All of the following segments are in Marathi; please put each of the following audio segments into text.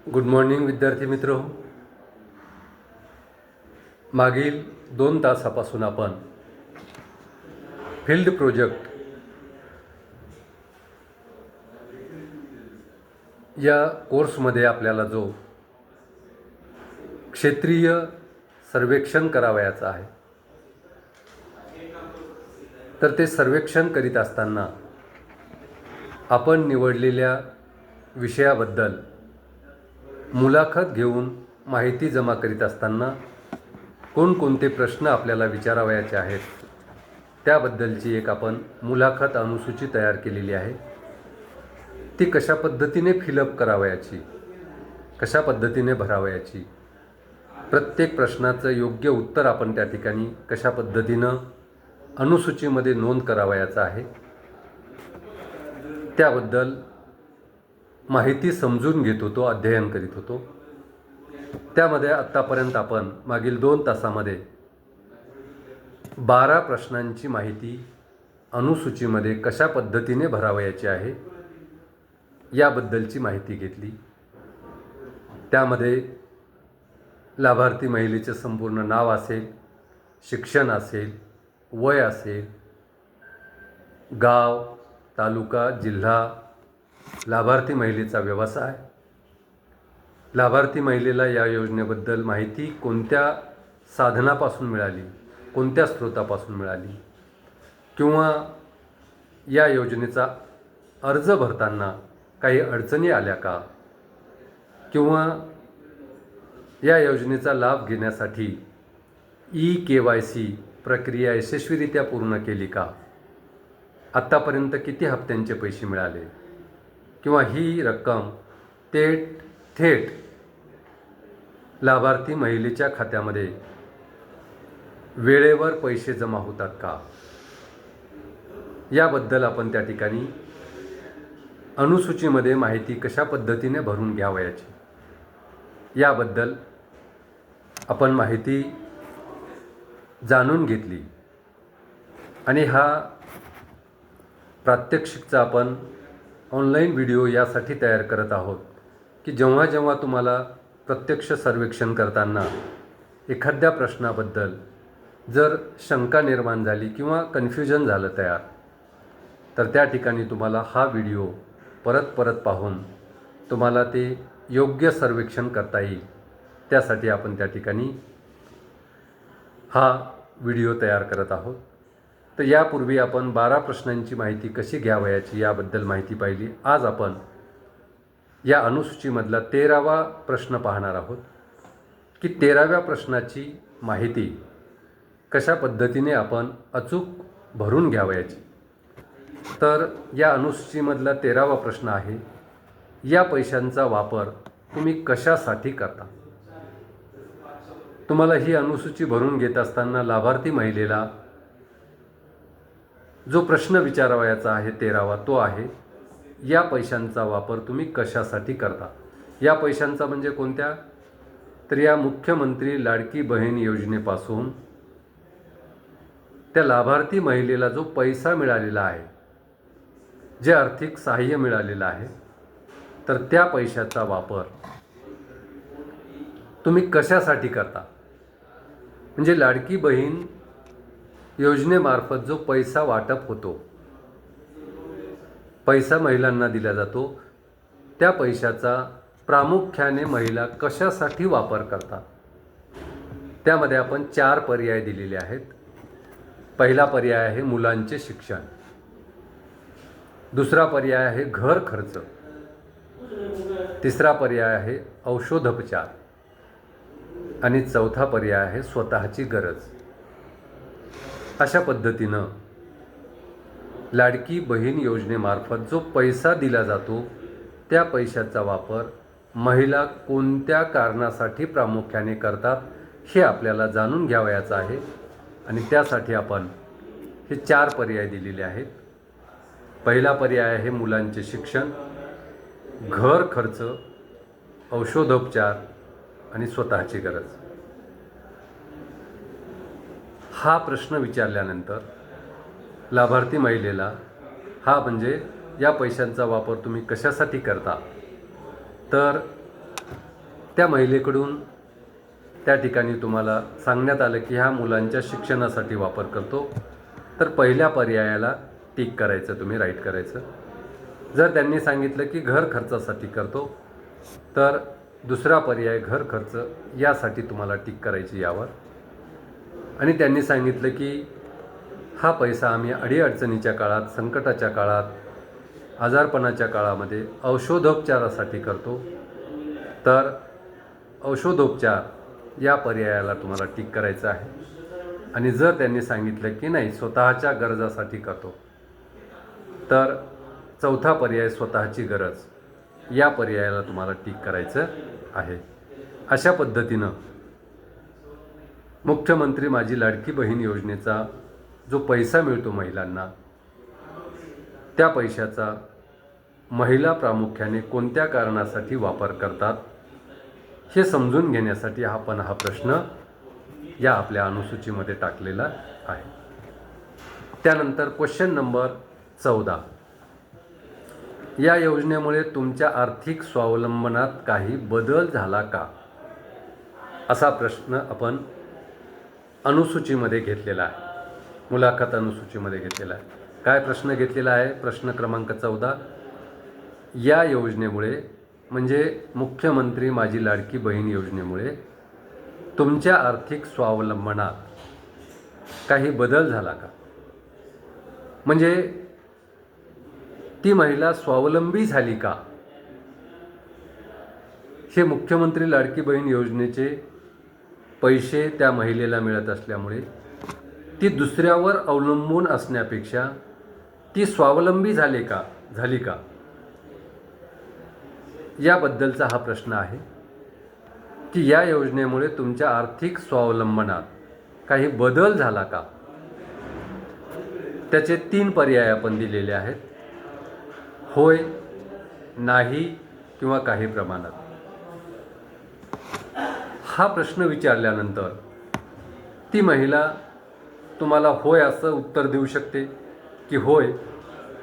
गुड मॉर्निंग विद्यार्थी मित्र. मागील 2 तासापासून आपण फील्ड प्रोजेक्ट या कोर्समध्ये आपल्याला जो क्षेत्रीय सर्वेक्षण करावयाचं आहे, तर ते सर्वेक्षण करीत असताना आपण निवडलेल्या विषयाबद्दल मुलाखत घेऊन माहिती जमा करीत असताना कोणकोणते प्रश्न आपल्याला विचारावयाचे आहेत त्याबद्दलची एक आपण मुलाखत अनुसूची तयार केलेली आहे. ती कशा पद्धतीने फिलअप करावयाची, कशा पद्धतीने भरावयाची, प्रत्येक प्रश्नाचं योग्य उत्तर आपण त्या ठिकाणी कशा पद्धतीनं अनुसूचीमध्ये नोंद करावयाचं आहे त्याबद्दल माहिती समजून घेत होतो, अध्ययन करीत होतो. त्यामध्ये आत्तापर्यंत आपण मागील 2 तासामध्ये 12 प्रश्नांची माहिती अनुसूचीमध्ये कशा पद्धतीने भरावयाची आहे याबद्दलची माहिती घेतली. त्यामध्ये लाभार्थी महिलेचे संपूर्ण नाव असेल, शिक्षण असेल, वय असेल, गाव, तालुका, जिल्हा, लाभार्थी महिलेचा व्यवसाय, लाभार्थी महिलेला या योजनेबद्दल माहिती कोणत्या साधनापासून मिळाली, कोणत्या स्रोतापासून मिळाली, किंवा या योजनेचा अर्ज भरताना काही अडचणी आल्या का, किंवा या योजनेचा लाभ घेण्यासाठी EKYC प्रक्रिया यशस्वीरित्या पूर्ण केली का, आत्तापर्यंत किती हप्त्यांचे पैसे मिळाले, किंवा ही रक्कम थेट लाभार्थी महिलेच्या खात्यामध्ये वेळेवर पैसे जमा होतात का, याबद्दल आपण त्या ठिकाणी अनुसूचीमध्ये माहिती कशा पद्धतीने भरून घ्यावयाची याबद्दल आपण माहिती जाणून घेतली. आणि हा प्रात्यक्षिकचा आपण ऑनलाईन व्हिडिओ यासाठी तयार करत आहोत की जेव्हा जेव्हा तुम्हाला प्रत्यक्ष सर्वेक्षण करताना एखाद्या प्रश्नाबद्दल जर शंका निर्माण झाली किंवा कन्फ्युजन झालं तयार, तर त्या ठिकाणी तुम्हाला हा व्हिडिओ परत पाहून तुम्हाला ते योग्य सर्वेक्षण करता येईल. त्यासाठी आपण त्या ठिकाणी हा व्हिडिओ तयार करत आहोत. तर यापूर्वी आपण 12 प्रश्नांची माहिती कशी घ्यावयाची याबद्दल माहिती पाहिली. आज आपण या अनुसूचीमधला 13वा प्रश्न पाहणार आहोत की 13व्या प्रश्नाची माहिती कशा पद्धतीने आपण अचूक भरून घ्यावयाची. तर या अनुसूचीमधला 13वा प्रश्न आहे, या पैशांचा वापर तुम्ही कशासाठी करता. तुम्हाला ही अनुसूची भरून घेत असताना लाभार्थी महिलेला जो प्रश्न विचारावयाचा आहे 13वा तो आहे, या पैशांचा वापर तुम्ही कशासाठी करता. या पैशांचा म्हणजे कोणत्या, तर या मुख्यमंत्री लाडकी बहीण योजनेपासून त्या लाभार्थी महिलेला जो पैसा मिळालेला आहे, जे आर्थिक सहाय्य मिळालेलं आहे, तर त्या पैशाचा वापर तुम्ही कशासाठी करता. म्हणजे लाडकी बहीण योजनेमार्फत जो पैसा वाटप होतो, पैसा महिलांना दिला जातो, त्या पैशाचा प्रामुख्याने महिला कशासाठी वापर करतात. त्यामध्ये आपण 4 पर्याय दिलेले आहेत. पहिला पर्याय आहे मुलांचे शिक्षण, दुसरा पर्याय आहे घर खर्च, तिसरा पर्याय आहे औषधोपचार आणि चौथा पर्याय आहे स्वतःची गरज. अशा पद्धतीनं लाडकी बहीण योजनेमार्फत जो पैसा दिला जातो त्या पैशाचा वापर महिला कोणत्या कारणासाठी प्रामुख्याने करतात हे आपल्याला जाणून घ्यावयाचं आहे. आणि त्यासाठी आपण हे 4 पर्याय दिलेले आहेत. पहिला पर्याय आहे मुलांचे शिक्षण, घर खर्च, औषधोपचार आणि स्वतःची गरज. हा प्रश्न विचारल्यानंतर लाभार्थी महिलेला हा म्हणजे या पैशांचा वापर तुम्ही कशासाठी करता, तर त्या महिलेकडून त्या ठिकाणी तुम्हाला सांगण्यात आलं की ह्या मुलांच्या शिक्षणासाठी वापर करतो, तर पहिल्या पर्यायाला टिक करायचं, तुम्ही राईट करायचं. जर त्यांनी सांगितलं की घर खर्चासाठी करतो, तर दुसरा पर्याय घर खर्च यासाठी तुम्हाला टिक करायची यावर. आणि त्यांनी सांगितलं की हा पैसा आम्ही अडीअडचणीच्या काळात, संकटाच्या काळात, आजारपणाच्या काळामध्ये औषधोपचारासाठी करतो, तर औषधोपचार या पर्यायाला तुम्हाला टिक करायचं आहे. आणि जर त्यांनी सांगितलं की नाही स्वतःच्या गरजासाठी करतो, तर चौथा पर्याय स्वतःची गरज या पर्यायाला तुम्हाला टिक करायचं आहे. अशा पद्धतीनं मुख्यमंत्री माझी लाडकी बहीण योजनेचा जो पैसा मिळतो महिलांना, त्या पैशाचा महिला प्रामुख्याने कोणत्या कारणासाठी वापर करतात हे समजून घेण्यासाठी आपण हा प्रश्न या आपल्या अनुसूचीमध्ये टाकलेला आहे. त्यानंतर क्वेश्चन नंबर 14, या योजनेमुळे तुमच्या आर्थिक स्वावलंबनात काही बदल झाला का, असा प्रश्न आपण अनुसूचीमध्ये घेतलेला आहे, मुलाखत अनुसूचीमध्ये घेतलेला आहे. काय प्रश्न घेतलेला आहे? प्रश्न क्रमांक 14, या योजनेमुळे म्हणजे मुख्यमंत्री माझी लाडकी बहीण योजनेमुळे तुमच्या आर्थिक स्वावलंबनात काही बदल झाला का, म्हणजे ती महिला स्वावलंबी झाली का. हे मुख्यमंत्री लाडकी बहीण योजनेचे पैसे त्या महिलेला मिळत असल्यामुळे ती दुसऱ्यावर अवलंबून असण्यापेक्षा ती स्वावलंबी झाली का याबद्दलचा हा प्रश्न आहे की या योजनेमुळे तुमच्या आर्थिक स्वावलंबनात काही बदल झाला का. त्याचे 3 पर्याय आपण दिलेले आहेत, होय, नाही किंवा काही प्रमाणात. हा प्रश्न विचारल्यानंतर ती महिला तुम्हाला होय असं उत्तर देऊ शकते की होय,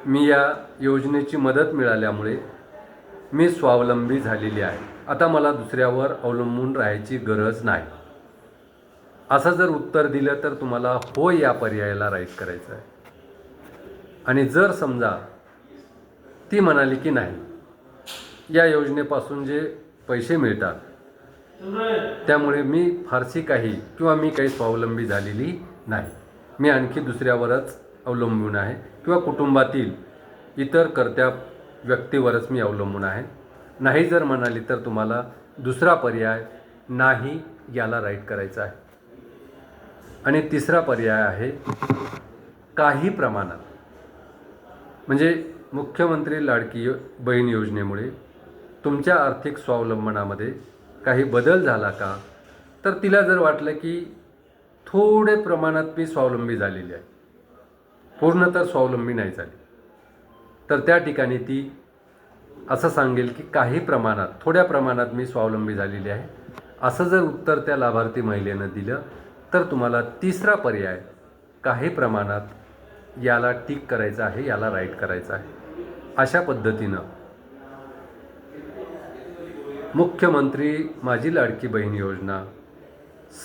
मी या योजनेची मदत मिळाल्यामुळे मी स्वावलंबी झालेली आहे, आता मला दुसऱ्यावर अवलंबून राहायची गरज नाही. असं जर उत्तर दिलं तर तुम्हाला होय या पर्यायाला राईट करायचं आहे. आणि जर समजा ती म्हणाली की नाही, या योजनेपासून जे पैसे मिळतात त्यामुळे मी फारशी काही किंवा मी काही स्वावलंबी झालेली नाही, मी आणखी दुसऱ्यावरच अवलंबून आहे किंवा कुटुंबातील इतर कर्त्या व्यक्तीवरच मी अवलंबून आहे, नाही जर म्हणाली तर तुम्हाला दुसरा पर्याय नाही याला राईट करायचा आहे. आणि तिसरा पर्याय आहे काही प्रमाणात, म्हणजे मुख्यमंत्री लाडकी बहीण योजनेमुळे तुमच्या आर्थिक स्वावलंबनामध्ये काही बदल झाला का, तर तिला जर वाटलं की थोडे प्रमाणात मी स्वावलंबी झालेली आहे, पूर्ण तर स्वावलंबी नाही झाली, तर त्या ठिकाणी ती असं सांगेल की काही प्रमाणात, थोड्या प्रमाणात मी स्वावलंबी झालेली आहे. असं जर उत्तर त्या लाभार्थी महिलेनं दिलं तर तुम्हाला तिसरा पर्याय काही प्रमाणात याला टिक करायचं आहे, याला राईट करायचं आहे. अशा पद्धतीनं मुख्यमंत्री माझी लाडकी बहीण योजना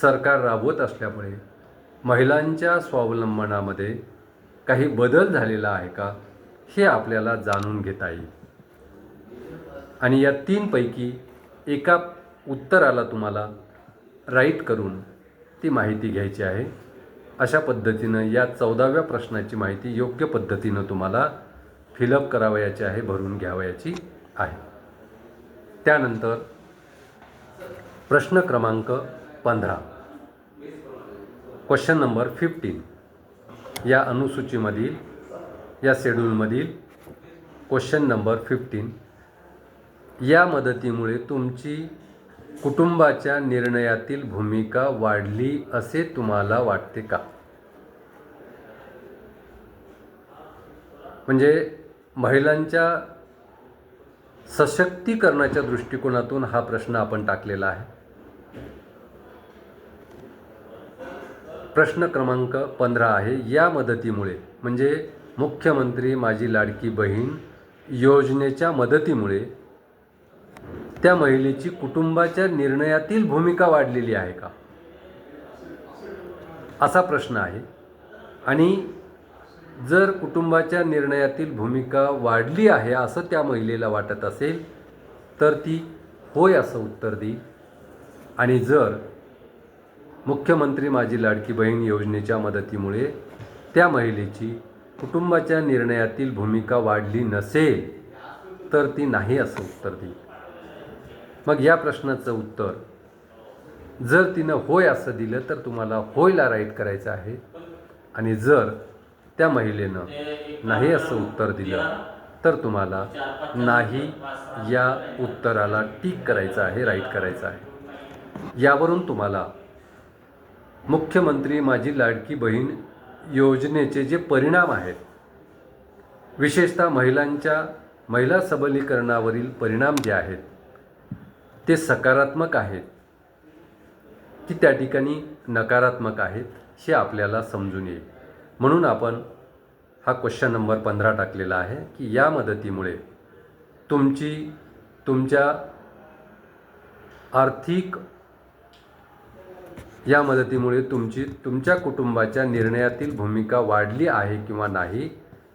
सरकार राबवत असल्यामुळे महिलांच्या स्वावलंबनामध्ये काही बदल झालेला आहे का हे आपल्याला जाणून घेता येईल. आणि या 3 पैकी एका उत्तराला तुम्हाला राईट करून ती माहिती घ्यायची आहे. अशा पद्धतीनं या 14व्या प्रश्नाची माहिती योग्य पद्धतीनं तुम्हाला फिलअप करावयाची आहे, भरून घ्यावयाची आहे. त्यानंतर प्रश्न क्रमांक 15, क्वेश्चन नंबर 15, या अनुसूचीमधील, या शेड्यूलमधील क्वेश्चन नंबर 15, या मदतीमुळे तुमची कुटुंबाच्या निर्णयातील भूमिका वाढली असे तुम्हाला वाटते का. म्हणजे महिलांच्या सशक्तीकरणाच्या दृष्टिकोनातून हा प्रश्न आपण टाकलेला आहे. प्रश्न क्रमांक 15 आहे, या मदतीमुळे म्हणजे मुख्यमंत्री माझी लाडकी बहीण योजनेच्या मदतीमुळे त्या महिलेची कुटुंबाच्या निर्णयातील भूमिका वाढलेली आहे का, असा प्रश्न आहे. आणि जर कुटुंबाच्या निर्णयातील भूमिका वाढली आहे असं त्या महिलेला वाटत असेल तर ती होय असं उत्तर देईल. आणि जर मुख्यमंत्री माझी लाडकी बहीण योजनेच्या मदतीमुळे त्या महिलेची कुटुंबाच्या निर्णयातील भूमिका वाढली नसेल तर ती नाही असं उत्तर देईल. मग या प्रश्नाचं उत्तर जर तिनं होय असं दिलं तर तुम्हाला होयला राईट करायचं आहे. आणि जर त्या महिलेनं नाही असं उत्तर दिलं तर तुम्हाला नाही या उत्तराला टिक करायचं आहे, राईट करायचं आहे. यावरून तुम्हाला मुख्यमंत्री माझी लाडकी बहीण योजनेचे जे परिणाम आहेत, विशेषतः महिला सबलीकरणावरील परिणाम जे आहेत ते सकारात्मक आहेत की त्या ठिकाणी नकारात्मक आहेत हे आपल्याला समजून येईल. म्हणून आपण हा क्वेश्चन नंबर 15 टाकलेला आहे की या मदतीमुळे तुमच्या आर्थिक या मदतीमुळे तुमच्या कुटुंबाच्या निर्णयातील भूमिका वाढली आहे किंवा नाही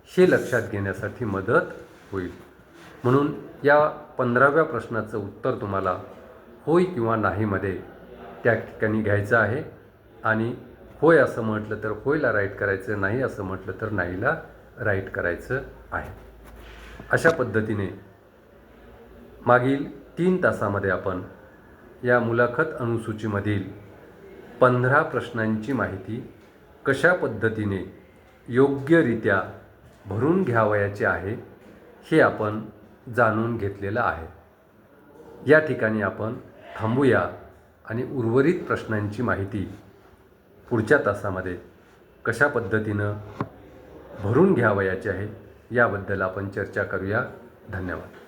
हे लक्षात घेण्यासाठी मदत होईल. म्हणून या 15व्या प्रश्नाचं उत्तर तुम्हाला होय किंवा नाहीमध्ये त्या ठिकाणी घ्यायचं आहे. आणि होय असं म्हटलं तर होयला राईट करायचं, नाही असं म्हटलं तर नाहीला राईट करायचं आहे. अशा पद्धतीने मागील 3 तासामध्ये आपण या मुलाखत अनुसूचीमधील 15 प्रश्नांची माहिती कशा पद्धतीने योग्यरित्या भरून घ्यावयाचे आहे हे आपण जाणून घेतलेलं आहे. या ठिकाणी आपण थांबूया आणि उर्वरित प्रश्नांची माहिती पुढच्या तासामध्ये कशा पद्धतीनं भरून घ्यावयाचे आहे याबद्दल आपण चर्चा करूया. धन्यवाद.